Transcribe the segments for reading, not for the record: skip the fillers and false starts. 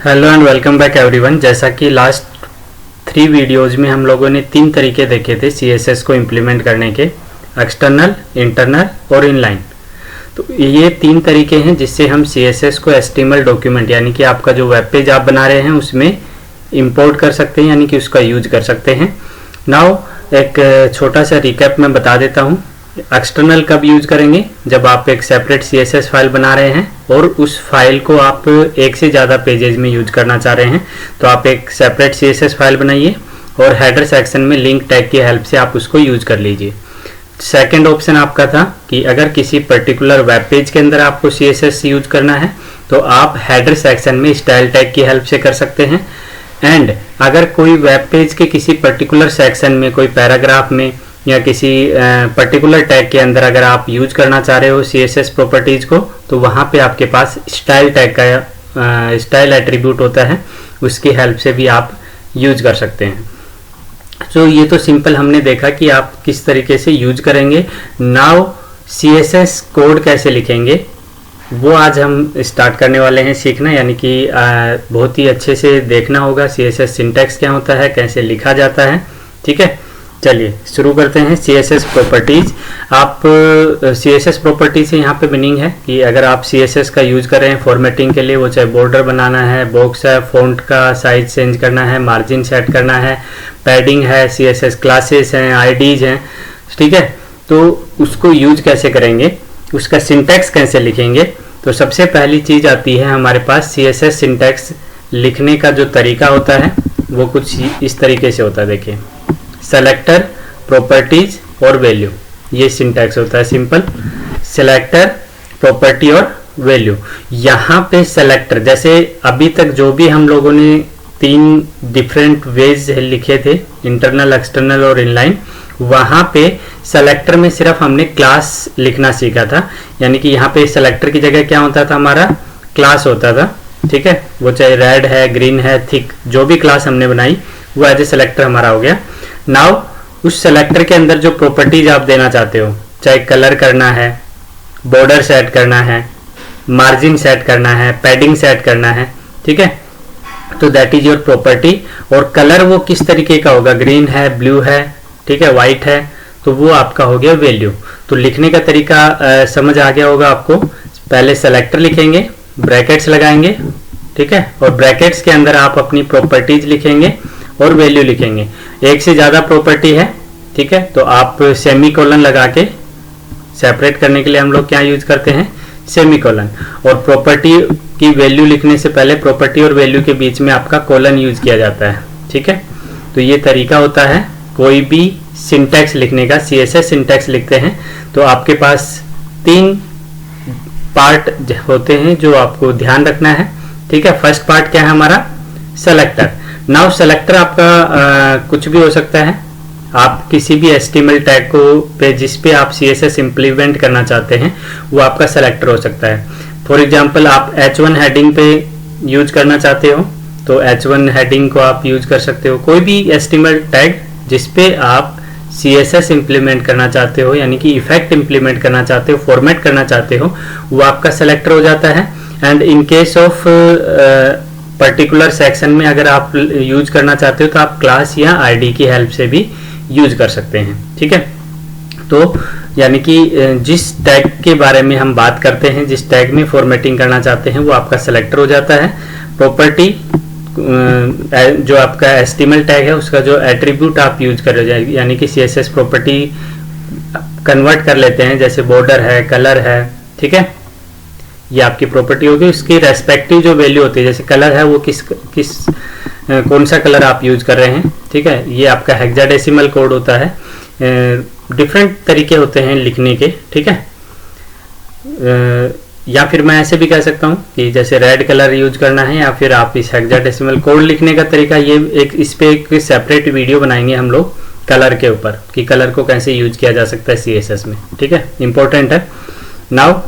Hello and welcome back everyone. जैसा कि last 3 videos में हम लोगों ने 3 तरीके देखे थे सीएसएस को इम्प्लीमेंट करने के, एक्सटर्नल, इंटरनल और इनलाइन। तो ये 3 तरीके हैं जिससे हम सीएसएस को एचटीएमएल डॉक्यूमेंट यानी कि आपका जो वेब पेज आप बना रहे हैं उसमें इंपोर्ट कर सकते हैं, यानी कि उसका यूज कर सकते हैं। नाउ एक छोटा सा रिकैप मैं बता देता हूँ। एक्सटर्नल कब यूज करेंगे? जब आप एक सेपरेट सीएसएस फाइल बना रहे हैं और उस फाइल को आप एक से ज़्यादा पेजेज में यूज करना चाह रहे हैं, तो आप एक सेपरेट सीएसएस फाइल बनाइए और हेडर सेक्शन में लिंक टैग की हेल्प से आप उसको यूज कर लीजिए। सेकंड ऑप्शन आपका था कि अगर किसी पर्टिकुलर वेब पेज के अंदर आपको सीएसएस यूज करना है तो आप हेडर सेक्शन में स्टाइल टैग की हेल्प से कर सकते हैं। एंड अगर कोई वेब पेज के किसी पर्टिकुलर सेक्शन में, कोई पैराग्राफ में या किसी पर्टिकुलर टैग के अंदर अगर आप यूज करना चाह रहे हो सीएसएस प्रॉपर्टीज को, तो वहाँ पे आपके पास स्टाइल टैग का स्टाइल एट्रीब्यूट होता है, उसकी हेल्प से भी आप यूज कर सकते हैं। तो ये तो सिंपल हमने देखा कि आप किस तरीके से यूज करेंगे। नाउ सीएसएस कोड कैसे लिखेंगे वो आज हम स्टार्ट करने वाले हैं सीखना, यानी कि बहुत ही अच्छे से देखना होगा सीएसएस सिंटैक्स क्या होता है, कैसे लिखा जाता है। ठीक है, चलिए शुरू करते हैं। सीएसएस प्रॉपर्टीज, आप सीएसएस प्रॉपर्टी से यहाँ पे मीनिंग है कि अगर आप सीएसएस का यूज कर रहे हैं फॉर्मेटिंग के लिए, वो चाहे बॉर्डर बनाना है, बॉक्स है, फॉन्ट का साइज चेंज करना है, मार्जिन सेट करना है, पैडिंग है, सीएसएस क्लासेस हैं, आईडीज हैं, ठीक है, तो उसको यूज कैसे करेंगे, उसका सिंटैक्स कैसे लिखेंगे। तो सबसे पहली चीज आती है हमारे पास सीएसएस सिंटैक्स लिखने का जो तरीका होता है वो कुछ इस तरीके से होता है। देखिए, सेलेक्टर, प्रॉपर्टीज और वैल्यू, ये सिंटैक्स होता है सिंपल। सेलेक्टर, प्रॉपर्टी और वैल्यू। यहाँ पे सेलेक्टर, जैसे अभी तक जो भी हम लोगों ने 3 डिफरेंट वेज लिखे थे, इंटरनल, एक्सटर्नल और इनलाइन, वहाँ पे सेलेक्टर में सिर्फ हमने क्लास लिखना सीखा था, यानी कि यहाँ पे सेलेक्टर की जगह क्या होता था, हमारा क्लास होता था। ठीक है, वो चाहे रेड है, ग्रीन है, थिक, जो भी क्लास हमने बनाई वो एज ए सेलेक्टर हमारा हो गया। नाउ उस सेलेक्टर के अंदर जो प्रॉपर्टीज आप देना चाहते हो, चाहे कलर करना है, बॉर्डर सेट करना है, मार्जिन सेट करना है, पैडिंग सेट करना है, ठीक है, तो दैट इज योर प्रॉपर्टी। और कलर वो किस तरीके का होगा, ग्रीन है, ब्लू है, ठीक है, व्हाइट है, तो वो आपका हो गया वैल्यू। तो लिखने का तरीका समझ आ गया होगा आपको। पहले सेलेक्टर लिखेंगे, ब्रैकेट्स लगाएंगे, ठीक है, और ब्रैकेट्स के अंदर आप अपनी प्रॉपर्टीज लिखेंगे और वैल्यू लिखेंगे। एक से ज्यादा प्रॉपर्टी है, ठीक है, तो आप सेमी कोलन लगा के सेपरेट करने के लिए हम लोग क्या यूज करते हैं, सेमी कोलन। और प्रॉपर्टी की वैल्यू लिखने से पहले प्रॉपर्टी और वैल्यू के बीच में आपका कोलन यूज किया जाता है। ठीक है, तो ये तरीका होता है कोई भी सिंटैक्स लिखने का। सीएसएस सिंटैक्स लिखते हैं तो आपके पास 3 पार्ट होते हैं जो आपको ध्यान रखना है। ठीक है, फर्स्ट पार्ट क्या है हमारा, सेलेक्टर। नाउ सेलेक्टर आपका कुछ भी हो सकता है, आप किसी भी एचटीएमएल टैग को पे जिस पे आप सीएसएस इंप्लीमेंट करना चाहते हैं वो आपका सेलेक्टर हो सकता है। फॉर एग्जांपल, आप H1 हेडिंग पे यूज करना चाहते हो तो H1 हेडिंग को आप यूज कर सकते हो। कोई भी एचटीएमएल टैग जिस पे आप सीएसएस इंप्लीमेंट करना चाहते हो, यानी कि इफेक्ट इंप्लीमेंट करना चाहते हो, फॉर्मेट करना चाहते हो, वो आपका सेलेक्टर हो जाता है। And in case of particular section में अगर आप यूज करना चाहते हो तो आप क्लास या आईडी की हेल्प से भी यूज कर सकते हैं। ठीक है, तो यानी कि जिस टैग के बारे में हम बात करते हैं, जिस टैग में फॉर्मेटिंग करना चाहते हैं वो आपका सेलेक्टर हो जाता है। प्रॉपर्टी, जो आपका एचटीएमएल टैग है उसका जो एट्रीब्यूट आप यूज कर रहे हो, यानी कि सीएसएस प्रॉपर्टी कन्वर्ट कर लेते हैं, जैसे बॉर्डर है, कलर है, ठीक है, ये आपकी प्रॉपर्टी होगी। उसकी रेस्पेक्टिव जो वैल्यू होती है, जैसे कलर है वो कौन सा कलर आप यूज कर रहे हैं, ठीक है, ये आपका हेक्साडेसिमल कोड होता है। डिफरेंट तरीके होते हैं लिखने के, ठीक है, या फिर मैं ऐसे भी कह सकता हूँ कि जैसे रेड कलर यूज करना है, या फिर आप इस हेक्साडेसिमल कोड लिखने का तरीका, ये इस पे एक सेपरेट वीडियो बनाएंगे हम लोग कलर के ऊपर कि कलर को कैसे यूज किया जा सकता है सीएसएस में। ठीक है, इंपॉर्टेंट है। नाउ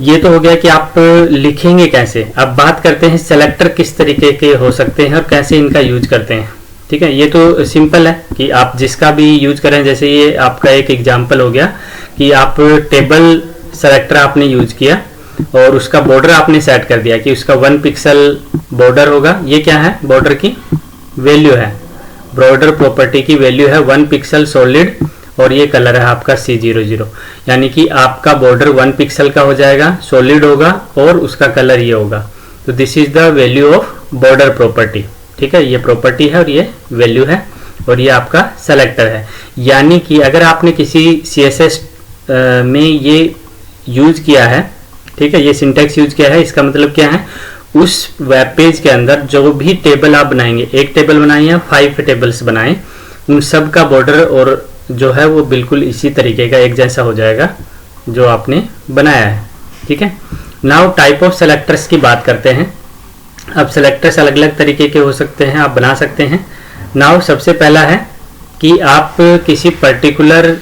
ये तो हो गया कि आप लिखेंगे कैसे। अब बात करते हैं सेलेक्टर किस तरीके के हो सकते हैं और कैसे इनका यूज करते हैं। ठीक है, ये तो सिंपल है कि आप जिसका भी यूज करें, जैसे ये आपका एक एग्जांपल हो गया कि आप टेबल सेलेक्टर आपने यूज किया और उसका बॉर्डर आपने सेट कर दिया कि उसका 1 पिक्सल बॉर्डर होगा। ये क्या है, बॉर्डर की वैल्यू है, बॉर्डर प्रॉपर्टी की वैल्यू है 1 पिक्सल सॉलिड, और ये कलर है आपका C00, यानी कि आपका बॉर्डर 1 पिक्सल का हो जाएगा, सॉलिड होगा और उसका कलर ये होगा। तो this is the value of border property. ठीक है, ये प्रॉपर्टी है और ये वैल्यू है, और ये आपका सेलेक्टर है। यानी कि अगर आपने किसी CSS में ये यूज किया है, ठीक है, ये सिंटैक्स यूज किया है, इसका मतलब क्या है, उस वेब पेज के अंदर जो भी टेबल आप बनाएंगे, एक टेबल बनाएं या 5 टेबल्स बनाएं, उन सब का बॉर्डर और जो है वो बिल्कुल इसी तरीके का एक जैसा हो जाएगा जो आपने बनाया है। ठीक है, नाउ टाइप ऑफ सेलेक्टर्स की बात करते हैं। अब सेलेक्टर्स अलग अलग तरीके के हो सकते हैं, आप बना सकते हैं। नाउ सबसे पहला है कि आप किसी पर्टिकुलर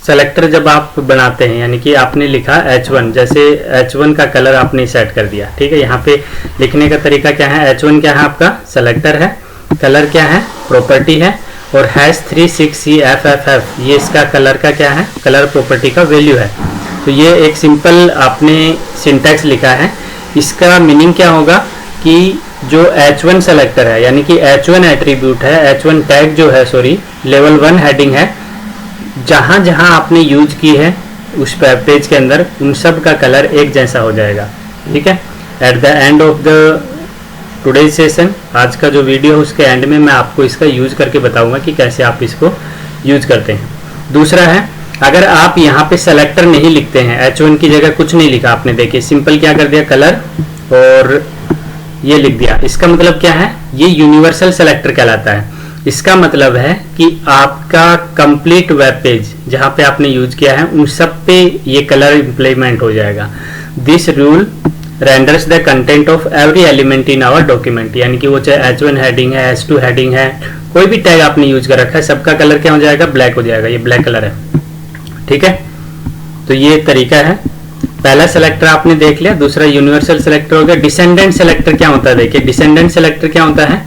सेलेक्टर जब आप बनाते हैं, यानी कि आपने लिखा H1, जैसे H1 का कलर आपने सेट कर दिया। ठीक है, यहाँ पे लिखने का तरीका क्या है, H1 क्या है, आपका सेलेक्टर है, कलर क्या है, प्रॉपर्टी है, और #36CFFF ये इसका कलर का क्या है, कलर प्रॉपर्टी का वैल्यू है। तो ये एक सिंपल आपने सिंटैक्स लिखा है। इसका मीनिंग क्या होगा कि जो H1 सेलेक्टर है, यानी कि H1 एट्रीब्यूट है, H1 टैग जो है, सॉरी, लेवल 1 हेडिंग है, जहां जहां आपने यूज की है उस पेज के अंदर, उन सब का कलर एक जैसा हो जाएगा। ठीक है, at the end of the today session, आज का जो वीडियो है उसके एंड में मैं आपको इसका यूज करके बताऊंगा कि कैसे आप इसको यूज करते हैं। दूसरा है, अगर आप यहाँ पे सेलेक्टर नहीं लिखते हैं, H1 की जगह कुछ नहीं लिखा आपने, देखिए सिंपल क्या कर दिया, कलर और ये लिख दिया, इसका मतलब क्या है, ये यूनिवर्सल सेलेक्टर कहलाता है। इसका मतलब है कि आपका कंप्लीट वेब पेज जहाँ पे आपने यूज किया है उन सब पे ये कलर इंप्लीमेंट हो जाएगा। This rule renders the content of every element in our document, यानी कि वो चाहे H1 हेडिंग है, H2 हेडिंग है, कोई भी टैग आपने यूज कर रखा है, सबका कलर क्या हो जाएगा, ब्लैक हो जाएगा। ये ब्लैक कलर है। ठीक है, तो ये तरीका है। पहला सेलेक्टर आपने देख लिया। दूसरा यूनिवर्सल सेलेक्टर हो गया। डिसेंडेंट सेलेक्टर क्या होता है, देखिए डिसेंडेंट सेलेक्टर क्या होता है,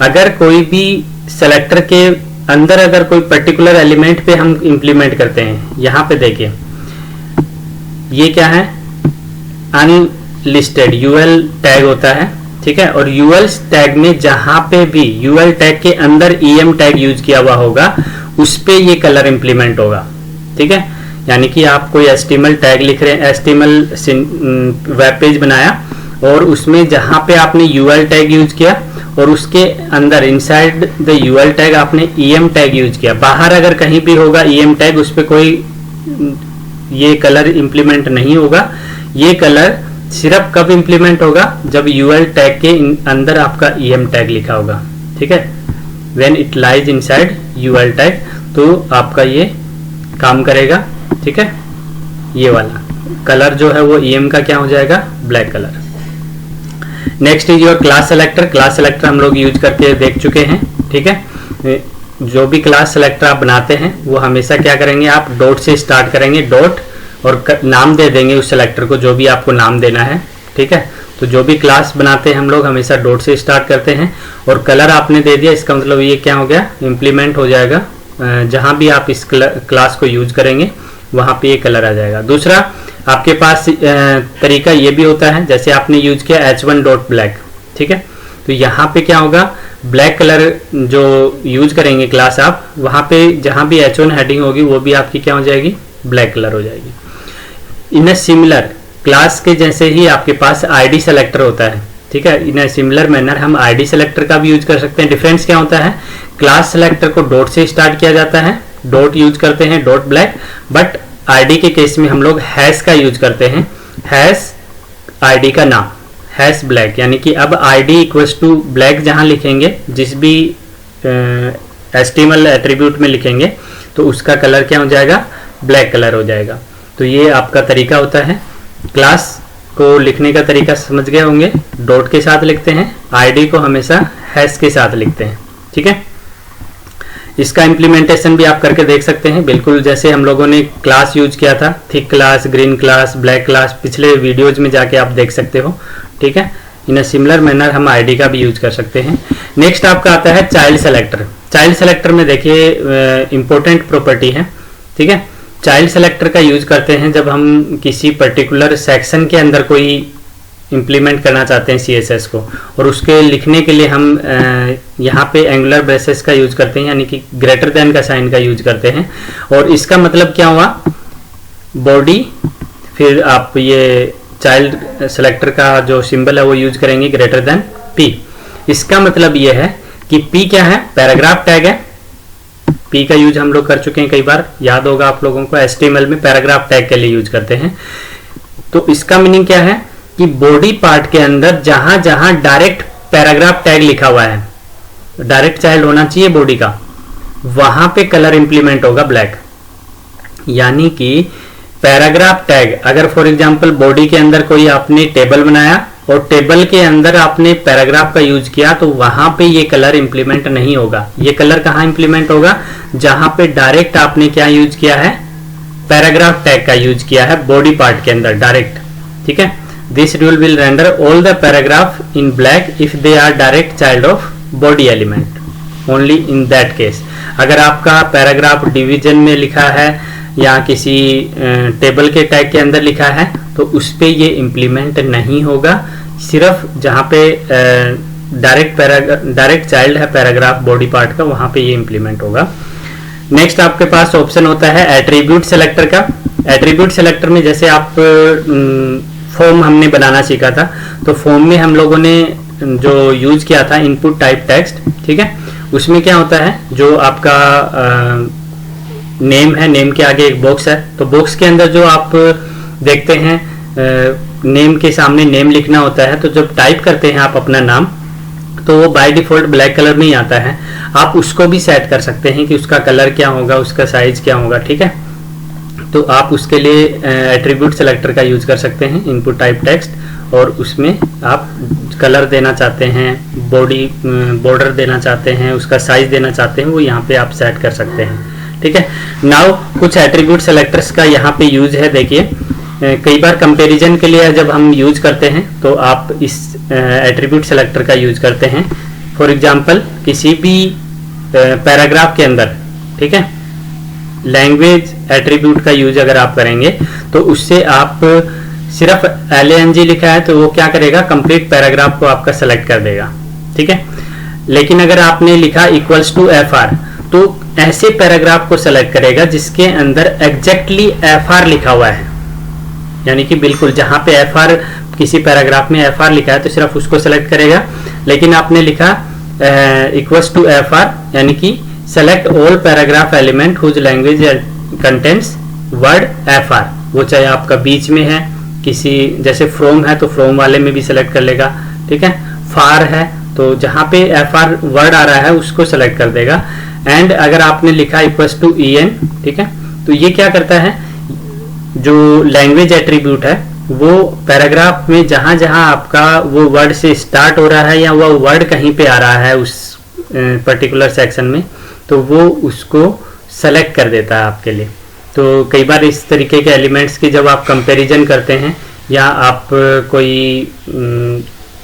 अगर कोई भी सेलेक्टर के अंदर अगर कोई पर्टिकुलर एलिमेंट पे हम इंप्लीमेंट करते हैं, यहाँ पे देखिए ये क्या है, अनलिस्टेड यूएल टैग होता है। ठीक है, और यूएल टैग में जहां पे भी यूएल टैग के अंदर EM टैग यूज किया हुआ होगा उस पे ये कलर इंप्लीमेंट होगा। ठीक है, यानी कि आप कोई HTML टैग लिख रहे हैं, HTML वेब पेज बनाया और उसमें जहां पे आपने UL टैग यूज किया और उसके अंदर इनसाइड द UL टैग आपने EM टैग यूज किया, बाहर अगर कहीं भी होगा EM टैग, उस पर कोई ये कलर इंप्लीमेंट नहीं होगा। ये कलर सिर्फ कब इंप्लीमेंट होगा, जब UL टैग के अंदर आपका EM टैग लिखा होगा। ठीक है, when it lies inside UL tag, तो आपका ये काम करेगा। ठीक है, ये वाला कलर जो है वो EM का क्या हो जाएगा, black colour. Next is your class selector. Class selector हम लोग यूज करके देख चुके हैं। ठीक है, जो भी क्लास सेलेक्टर आप बनाते हैं वो हमेशा क्या करेंगे, आप डॉट से स्टार्ट करेंगे, डॉट और नाम दे देंगे उस सेलेक्टर को, जो भी आपको नाम देना है। ठीक है, तो जो भी क्लास बनाते हैं हम लोग हमेशा डॉट से स्टार्ट करते हैं, और कलर आपने दे दिया, इसका मतलब ये क्या हो गया, इम्प्लीमेंट हो जाएगा। जहां भी आप इस क्लास को यूज करेंगे वहां पे ये कलर आ जाएगा। दूसरा आपके पास तरीका ये भी होता है, जैसे आपने यूज किया H1 डॉट ब्लैक। ठीक है, तो यहाँ पे क्या होगा, ब्लैक कलर जो यूज करेंगे क्लास आप, वहां पे जहां भी H1 हेडिंग होगी वो भी आपकी क्या हो जाएगी, ब्लैक कलर हो जाएगी। इन ए सिमिलर क्लास के जैसे ही आपके पास ID सेलेक्टर होता है। ठीक है, इन ए सिमिलर मैनर हम ID सेलेक्टर का भी यूज कर सकते हैं। डिफरेंस क्या होता है, क्लास सेलेक्टर को डॉट से स्टार्ट किया जाता है, डॉट यूज करते हैं, डॉट ब्लैक, बट ID के केस में हम लोग हैश का यूज करते हैं, हैश ID का नाम, हैश ब्लैक, यानी कि अब ID इक्वल्स टू ब्लैक जहां लिखेंगे, जिस भी HTML एट्रीब्यूट में लिखेंगे तो उसका कलर क्या हो जाएगा, ब्लैक कलर हो जाएगा। तो ये आपका तरीका होता है। क्लास को लिखने का तरीका समझ गए होंगे, डॉट के साथ लिखते हैं, ID को हमेशा हैश के साथ लिखते हैं। ठीक है, इसका इम्प्लीमेंटेशन भी आप करके देख सकते हैं, बिल्कुल जैसे हम लोगों ने क्लास यूज किया था, thick class, green class, black class, पिछले वीडियोज में जाके आप देख सकते हो। ठीक है, इन अ सिमिलर मैनर हम ID का भी यूज कर सकते हैं। नेक्स्ट आपका आता है चाइल्ड सेलेक्टर। चाइल्ड सेलेक्टर में देखिए इंपॉर्टेंट प्रॉपर्टी है। ठीक है, चाइल्ड सेलेक्टर का यूज करते हैं जब हम किसी पर्टिकुलर सेक्शन के अंदर कोई इम्प्लीमेंट करना चाहते हैं सीएसएस को, और उसके लिखने के लिए हम यहाँ पे एंगुलर ब्रेसेस का यूज करते हैं, यानी कि ग्रेटर देन का साइन का यूज करते हैं। और इसका मतलब क्या हुआ, बॉडी, फिर आप ये चाइल्ड सेलेक्टर का जो सिंबल है वो यूज करेंगे ग्रेटर देन पी। इसका मतलब ये है कि पी क्या है, पैराग्राफ टैग है। पी का यूज हम लोग कर चुके हैं कई बार, याद होगा आप लोगों को, HTML में पैराग्राफ टैग के लिए यूज करते हैं। तो इसका मीनिंग क्या है कि बॉडी पार्ट के अंदर जहां जहां डायरेक्ट पैराग्राफ टैग लिखा हुआ है, डायरेक्ट चाइल्ड होना चाहिए बॉडी का, वहां पे कलर इंप्लीमेंट होगा ब्लैक। यानी कि पैराग्राफ टैग, अगर फॉर एग्जांपल बॉडी के अंदर कोई आपने टेबल बनाया और टेबल के अंदर आपने पैराग्राफ का यूज किया, तो वहां पे ये कलर इंप्लीमेंट नहीं होगा। ये कलर कहां इंप्लीमेंट होगा, जहां पे डायरेक्ट आपने क्या यूज किया है, पैराग्राफ टैग का यूज किया है बॉडी पार्ट के अंदर डायरेक्ट। ठीक है, this rule will render all the paragraph in black if they are direct child of body element, only in that case. अगर आपका पैराग्राफ डिवीजन में लिखा है या किसी टेबल के टैग के अंदर लिखा है, तो उस पे ये इम्प्लीमेंट नहीं होगा। सिर्फ जहाँ पे डायरेक्ट चाइल्ड है पैराग्राफ बॉडी पार्ट का, वहां पे ये इम्प्लीमेंट होगा। नेक्स्ट आपके पास ऑप्शन होता है एट्रीब्यूट सेलेक्टर का। एट्रीब्यूट सेलेक्टर में जैसे आप फॉर्म हमने बनाना सीखा था, तो फॉर्म में हम लोगों ने जो यूज किया था इनपुट टाइप टेक्स्ट, ठीक है, उसमें क्या होता है, जो आपका नेम है, नेम के आगे एक बॉक्स है, तो बॉक्स के अंदर जो आप देखते हैं नेम के सामने नेम लिखना होता है, तो जब टाइप करते हैं आप अपना नाम, तो वो बाय डिफॉल्ट ब्लैक कलर में ही आता है। आप उसको भी सेट कर सकते हैं कि उसका कलर क्या होगा, उसका साइज क्या होगा। ठीक है, तो आप उसके लिए एट्रीब्यूट सेलेक्टर का यूज कर सकते हैं, इनपुट टाइप टेक्स्ट, और उसमें आप कलर देना चाहते हैं, बॉर्डर देना चाहते हैं, उसका साइज देना चाहते हैं, वो यहाँ पे आप सेट कर सकते हैं। ठीक है, नाउ कुछ एट्रीब्यूट सेलेक्टर्स का यहाँ पे यूज है। देखिए, कई बार कंपैरिजन के लिए जब हम यूज करते हैं तो आप इस एट्रीब्यूट सेलेक्टर का यूज करते हैं। फॉर एग्जांपल किसी भी पैराग्राफ के अंदर, ठीक है, लैंग्वेज एट्रीब्यूट का यूज अगर आप करेंगे तो उससे आप सिर्फ LANG लिखा है तो वो क्या करेगा, कंप्लीट पैराग्राफ को आपका सेलेक्ट कर देगा। ठीक है, लेकिन अगर आपने लिखा इक्वल्स टू FR, तो ऐसे पैराग्राफ को सेलेक्ट करेगा जिसके अंदर एग्जैक्टली FR लिखा हुआ है, यानी कि बिल्कुल जहां पे FR, किसी पैराग्राफ में FR लिखा है तो सिर्फ उसको सेलेक्ट करेगा। लेकिन आपने लिखा इक्वल्स टू FR, यानी कि select all paragraph element whose language contents word FR, वो चाहे आपका बीच में है, किसी जैसे फ्रॉम है तो फ्रॉम वाले में भी सेलेक्ट कर लेगा। ठीक है, फार है तो जहां पे FR वर्ड आ रहा है उसको सेलेक्ट कर देगा। एंड अगर आपने लिखा इक्वल्स टू EN, ठीक है, तो ये क्या करता है, जो लैंग्वेज एट्रीब्यूट है वो पैराग्राफ में जहां जहां आपका वो वर्ड से स्टार्ट हो रहा है या वो वर्ड कहीं पे आ रहा है उस पर्टिकुलर सेक्शन में, तो वो उसको सेलेक्ट कर देता है आपके लिए। तो कई बार इस तरीके के एलिमेंट्स की जब आप कंपैरिजन करते हैं या आप कोई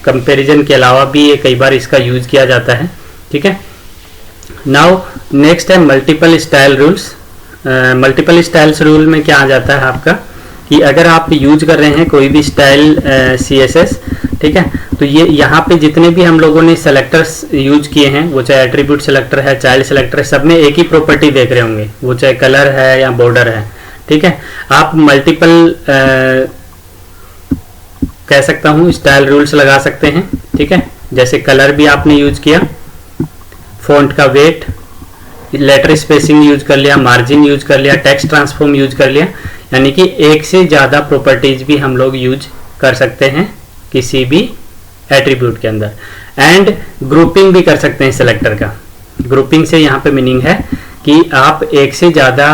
कंपैरिजन के अलावा भी कई बार इसका यूज किया जाता है। ठीक है, नाउ नेक्स्ट है multiple style rules. Multiple styles rule में क्या आ जाता है आपका, कि अगर आप यूज कर रहे हैं कोई भी स्टाइल CSS, ठीक है, तो ये यहाँ पे जितने भी हम लोगों ने सेलेक्टर्स यूज किए हैं, वो चाहे एट्रीब्यूट सेलेक्टर है, चाइल्ड सेलेक्टर है, सब में एक ही प्रॉपर्टी देख रहे होंगे, वो चाहे कलर है या बॉर्डर है। ठीक है, आप मल्टीपल कह सकता हूँ स्टाइल रूल्स लगा सकते हैं। ठीक है, जैसे कलर भी आपने यूज किया, फॉन्ट का वेट, लेटर स्पेसिंग यूज कर लिया, मार्जिन यूज कर लिया, टेक्स्ट ट्रांसफॉर्म यूज कर लिया, यानी कि एक से ज़्यादा प्रॉपर्टीज भी हम लोग यूज कर सकते हैं किसी भी एट्रीब्यूट के अंदर। एंड ग्रुपिंग भी कर सकते हैं सेलेक्टर का। ग्रुपिंग से यहाँ पे मीनिंग है कि आप एक से ज़्यादा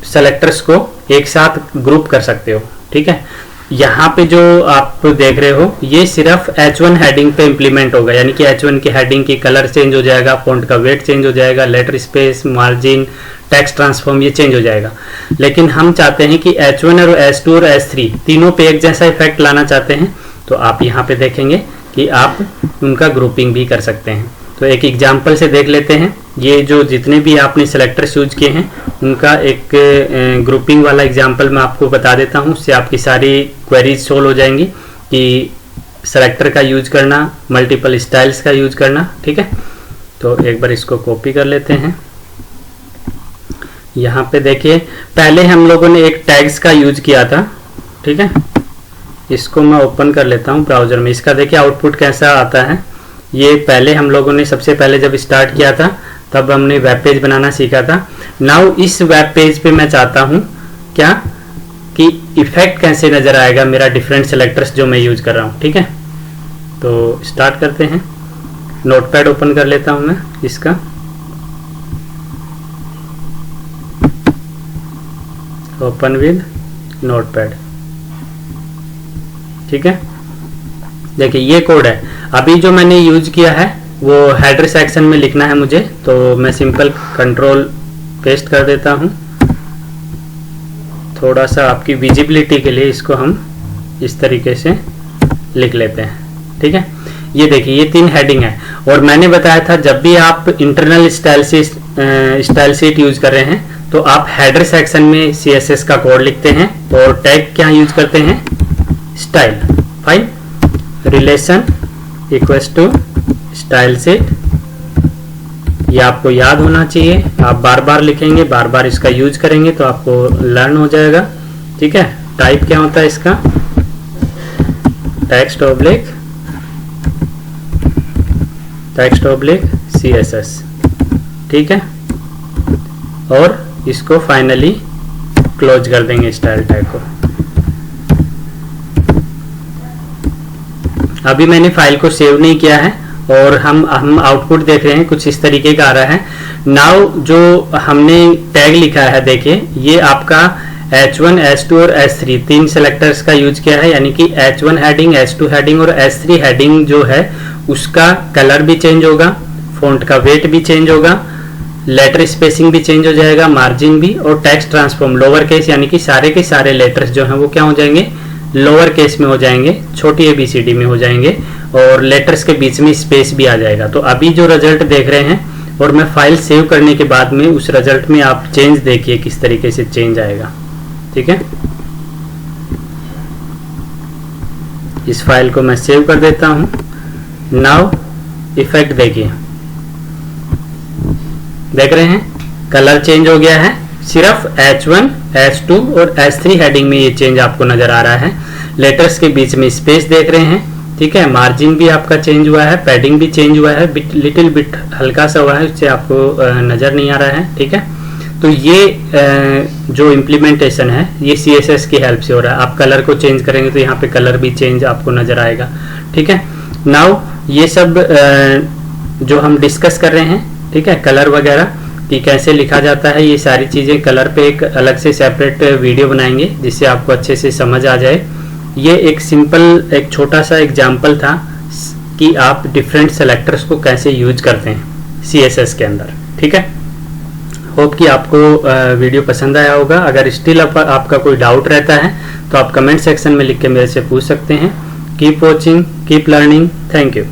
सेलेक्टर्स को एक साथ ग्रुप कर सकते हो। ठीक है, यहाँ पे जो आप देख रहे हो ये सिर्फ H1 हेडिंग पे इंप्लीमेंट होगा, यानी कि H1 की हेडिंग की कलर चेंज हो जाएगा, फॉन्ट का वेट चेंज हो जाएगा, letter space, margin, text transform ये चेंज हो जाएगा। लेकिन हम चाहते हैं कि H1 और H2 और H3 तीनों पे एक जैसा इफेक्ट लाना चाहते हैं, तो आप यहाँ पे देखेंगे कि आप उनका ग्रुपिंग भी कर सकते हैं। तो एक एग्जांपल से देख लेते हैं। ये जो जितने भी आपने सेलेक्टर्स यूज किए हैं उनका एक ग्रुपिंग वाला एग्जांपल मैं आपको बता देता हूँ, उससे आपकी सारी क्वेरीज सोल्व हो जाएंगी कि सेलेक्टर का यूज करना, मल्टीपल स्टाइल्स का यूज करना। ठीक है, तो एक बार इसको कॉपी कर लेते हैं। यहाँ पे देखिए पहले हम लोगों ने एक टैग्स का यूज किया था। ठीक है, इसको मैं ओपन कर लेता हूँ ब्राउजर में। इसका देखिए आउटपुट कैसा आता है। ये पहले हम लोगों ने सबसे पहले जब स्टार्ट किया था तब हमने वेब पेज बनाना सीखा था। नाउ इस वेब पेज पे मैं चाहता हूँ क्या कि इफेक्ट कैसे नजर आएगा मेरा डिफरेंट सेलेक्टर्स जो मैं यूज कर रहा हूँ। ठीक है, तो स्टार्ट करते हैं। नोटपैड ओपन कर लेता हूँ मैं इसका। Open with notepad. ठीक है, देखिए ये कोड है। अभी जो मैंने यूज किया है वो हेडर सेक्शन में लिखना है मुझे, तो मैं सिंपल कंट्रोल पेस्ट कर देता हूँ। थोड़ा सा आपकी विजिबिलिटी के लिए इसको हम इस तरीके से लिख लेते हैं। ठीक है, ये देखिए ये 3 हेडिंग है। और मैंने बताया था जब भी आप इंटरनल स्टाइल शीट यूज कर रहे हैं तो आप हेडर सेक्शन में CSS का कोड लिखते हैं और टैग क्या यूज करते हैं, style. Fine, relation equals to style sheet. ये आपको याद होना चाहिए, आप बार बार लिखेंगे, बार बार इसका यूज करेंगे तो आपको लर्न हो जाएगा। ठीक है, टाइप क्या होता है इसका, टेक्स्ट ऑब्लिक CSS। ठीक है, और इसको फाइनली क्लोज कर देंगे स्टाइल टैग को। अभी मैंने फाइल को सेव नहीं किया है और हम आउटपुट देख रहे हैं कुछ इस तरीके का आ रहा है। नाउ जो हमने टैग लिखा है देखिए ये आपका H1, H2 और H3 3 सेलेक्टर्स का यूज किया है, यानी कि H1 हेडिंग, H2 हेडिंग और H3 हेडिंग जो है उसका कलर भी चेंज होगा, फॉन्ट का वेट भी चेंज होगा, लेटर स्पेसिंग भी चेंज हो जाएगा, मार्जिन भी, और टेक्स्ट ट्रांसफॉर्म लोअर केस, यानी कि सारे के सारे लेटर्स जो हैं वो क्या हो जाएंगे, लोअर केस में हो जाएंगे, छोटी ABCD में हो जाएंगे, और लेटर्स के बीच में स्पेस भी आ जाएगा। तो अभी जो रिजल्ट देख रहे हैं और मैं फाइल सेव करने के बाद में उस रिजल्ट में आप चेंज देखिए किस तरीके से चेंज आएगा। ठीक है, इस फाइल को मैं सेव कर देता हूं। नाउ इफेक्ट देखिए, देख रहे हैं कलर चेंज हो गया है। सिर्फ H1, H2 और H3 हेडिंग में ये चेंज आपको नजर आ रहा है। लेटर्स के बीच में स्पेस देख रहे हैं। ठीक है, मार्जिन भी आपका चेंज हुआ है, पैडिंग भी चेंज हुआ है, लिटिल बिट हल्का सा हुआ है, उससे आपको नजर नहीं आ रहा है। ठीक है, तो ये जो इम्प्लीमेंटेशन है ये CSS की हेल्प से हो रहा है। आप कलर को चेंज करेंगे तो यहाँ पे कलर भी चेंज आपको नजर आएगा। ठीक है, नाउ ये सब जो हम डिस्कस कर रहे हैं, ठीक है, कलर वगैरह कि कैसे लिखा जाता है, ये सारी चीज़ें कलर पे एक अलग से सेपरेट वीडियो बनाएंगे जिससे आपको अच्छे से समझ आ जाए। ये एक सिंपल एक छोटा सा एग्जाम्पल था कि आप डिफरेंट सेलेक्टर्स को कैसे यूज करते हैं CSS के अंदर। ठीक है, होप कि आपको वीडियो पसंद आया होगा। अगर स्टिल आपका कोई डाउट रहता है तो आप कमेंट सेक्शन में लिख के मेरे से पूछ सकते हैं। Keep watching, keep learning, thank you.